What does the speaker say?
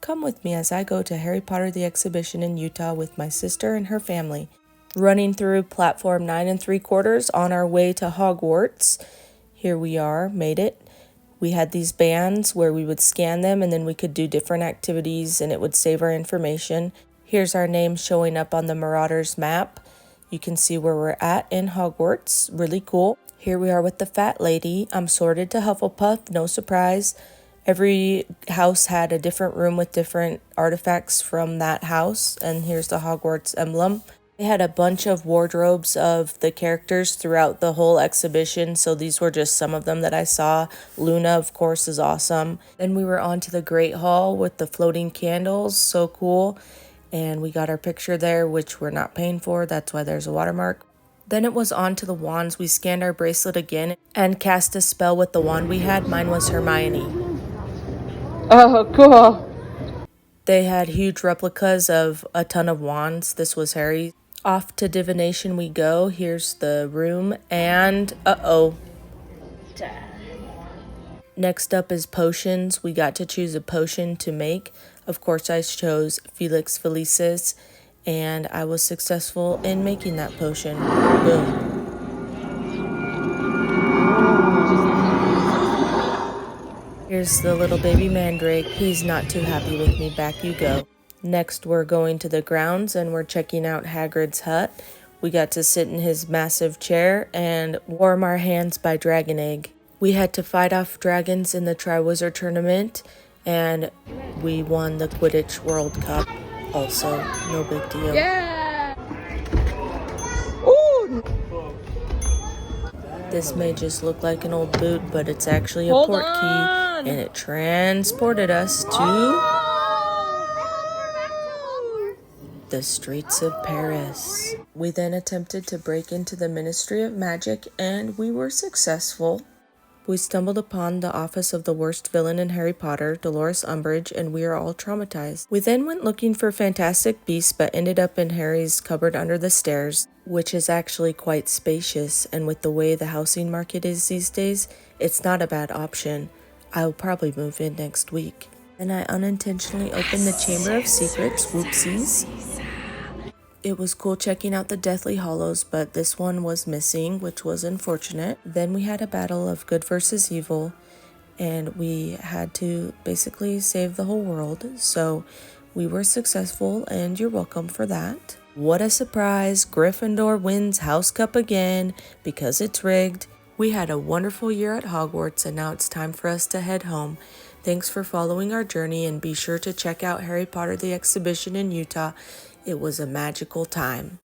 Come with me as I go to Harry Potter the Exhibition in Utah with my sister and her family. Running through platform 9 3/4 on our way to Hogwarts. Here we are, made it. We had these bands where we would scan them and then we could do different activities and it would save our information. Here's our name showing up on the Marauders map. You can see where we're at in Hogwarts. Really cool. Here we are with the fat lady. I'm sorted to Hufflepuff, no surprise. Every house had a different room with different artifacts from that house, and here's the Hogwarts emblem. They had a bunch of wardrobes of the characters throughout the whole exhibition, so these were just some of them that I saw. Luna, of course, is awesome. Then we were on to the Great Hall with the floating candles, so cool. And we got our picture there, which we're not paying for, that's why there's a watermark. Then it was on to the wands. We scanned our bracelet again and cast a spell with the wand we had. Mine was Hermione. Oh, cool. They had huge replicas of a ton of wands. This was Harry. Off to divination we go. Here's the room. And next up is potions. We got to choose a potion to make. Of course, I chose Felix Felicis, and I was successful in making that potion. Boom. Here's the little baby mandrake. He's not too happy with me. Back you go. Next, we're going to the grounds and we're checking out Hagrid's hut. We got to sit in his massive chair and warm our hands by dragon egg. We had to fight off dragons in the Triwizard Tournament, and we won the Quidditch World Cup. Also, no big deal. Yeah. Ooh. This may just look like an old boot, but it's actually a Hold port key, on. and it transported us to the streets of Paris. We then attempted to break into the Ministry of Magic, and we were successful. We stumbled upon the office of the worst villain in Harry Potter, Dolores Umbridge, and we are all traumatized. We then went looking for Fantastic Beasts, but ended up in Harry's cupboard under the stairs, which is actually quite spacious, and with the way the housing market is these days, it's not a bad option. I'll probably move in next week. And I unintentionally opened the Chamber of Secrets, whoopsies. It was cool checking out the Deathly Hallows, but this one was missing, which was unfortunate. Then we had a battle of good versus evil, and we had to basically save the whole world. So we were successful, and you're welcome for that. What a surprise! Gryffindor wins House Cup again because it's rigged. We had a wonderful year at Hogwarts, and now it's time for us to head home. Thanks for following our journey, and be sure to check out Harry Potter the Exhibition in Utah. It was a magical time.